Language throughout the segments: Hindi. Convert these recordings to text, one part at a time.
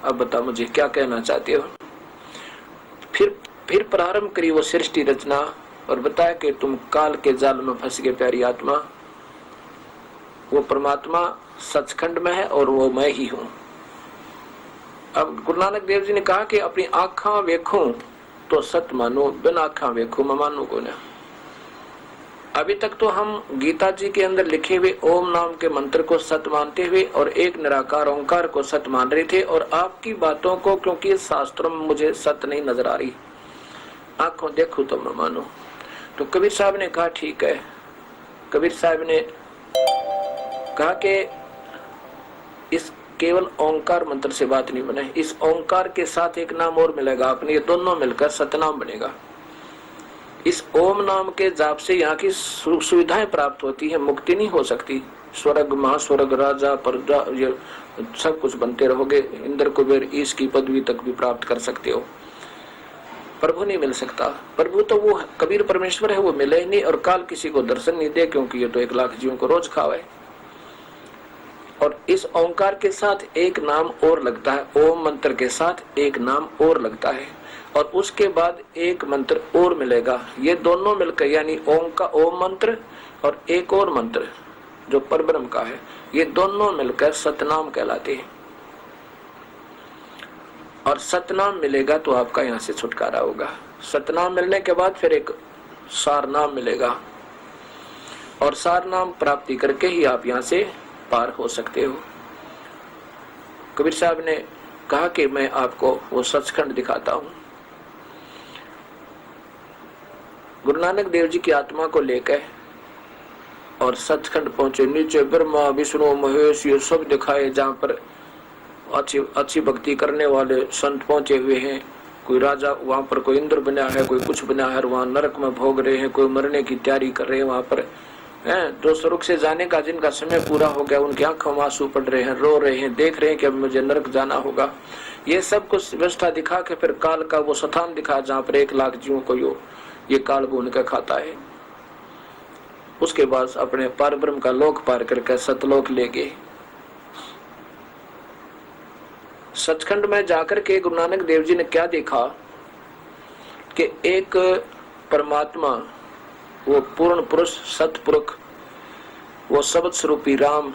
अब बता मुझे क्या कहना चाहते हो। फिर प्रारंभ करी वो सृष्टि रचना और बताया कि तुम काल के जाल में फंस गए प्यारी आत्मा। वो परमात्मा सचखंड में है और वो मैं ही हूं। अब गुरु नानक देव जी ने कहा कि अपनी आंखा वेखो तो सत मानो, बिना आंखा वेखो मैं मानू को ना। अभी तक तो हम गीता जी के अंदर लिखे हुए ओम नाम के मंत्र को सत्य मानते हुए और एक निराकार ओंकार को सत्य मान रहे थे, और आपकी बातों को क्योंकि शास्त्रों में मुझे सत्य नहीं नजर आ रही, आंखों देखो तो मैं मानू। तो कबीर साहब ने कहा ठीक है। कबीर साहब ने कहा कि इस केवल ओंकार मंत्र से बात नहीं बने, इस ओंकार के साथ एक नाम और मिलेगा अपने, ये दोनों मिलकर सतनाम बनेगा। इस ओम नाम के जाप से यहाँ की सुविधाएं प्राप्त होती है, मुक्ति नहीं हो सकती। स्वर्ग महास्वर्ग राजा प्रजा ये सब कुछ बनते रहोगे, इंद्र कुबेर ईश की पदवी तक भी प्राप्त कर सकते हो। प्रभु नहीं मिल सकता। प्रभु तो वो कबीर परमेश्वर है, वो मिले ही नहीं, और काल किसी को दर्शन नहीं दे क्योंकि ये तो 1 लाख जीवों को रोज खावे। और इस ओंकार के साथ एक नाम और लगता है, ओम मंत्र के साथ एक नाम और लगता है, और उसके बाद एक मंत्र और मिलेगा। ये दोनों मिलकर यानी ओम का ओम मंत्र और एक और मंत्र जो परब्रह्म का है, ये दोनों मिलकर सतनाम कहलाते हैं। और सतनाम मिलेगा तो आपका यहाँ से छुटकारा होगा। सतनाम मिलने के बाद फिर एक सार नाम मिलेगा, और सार नाम प्राप्ति करके ही आप यहाँ से पार हो सकते हो। कबीर साहब ने कहा कि मैं आपको वो सचखंड दिखाता हूं। गुरु नानक देव जी की आत्मा को लेकर और सचखंड पहुंचे। नीचे ब्रह्मा विष्णु महेश ये सब दिखाए, जहां पर अच्छी भक्ति करने वाले संत पहुंचे हुए हैं। कोई राजा वहां पर, कोई इंद्र बना है, कोई कुछ बना है, वहां नरक में भोग रहे हैं, कोई मरने की तैयारी कर रहे हैं वहां पर हैं। जो स्वर्ग से जाने का जिनका समय पूरा हो गया, उनकी आंखों में आंसू पड़ रहे हैं, रो रहे हैं, देख रहे हैं कि अब मुझे नरक जाना होगा। ये सब कुछ व्यवस्था दिखा के फिर काल का वो स्थान दिखा जहाँ पर 1 लाख जीवों को ये काल भून कर खाता है। उसके बाद अपने पार ब्रह्म का लोक पार करके सतलोक ले गए। सचखंड में जाकर के गुरु नानक देव जी ने क्या देखा कि एक परमात्मा, वो पूर्ण पुरुष सतपुरुष, वो शब्द स्वरूपी राम,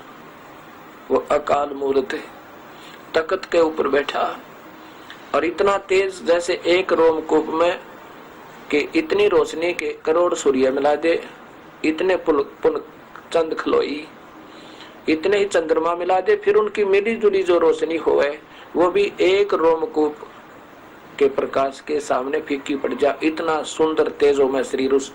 वो अकाल मूर्त तख्त के ऊपर बैठा, और इतना तेज जैसे एक रोमकूप में कि इतनी रोशनी के करोड़ सूर्य मिला दे, इतने पुल चंद खलोई, इतने ही चंद्रमा मिला दे, फिर उनकी मिली जुली जो रोशनी होवे वो भी एक रोमकूप के प्रकाश के सामने फीकी पड़ जा। इतना सुंदर तेजो में शरीर उस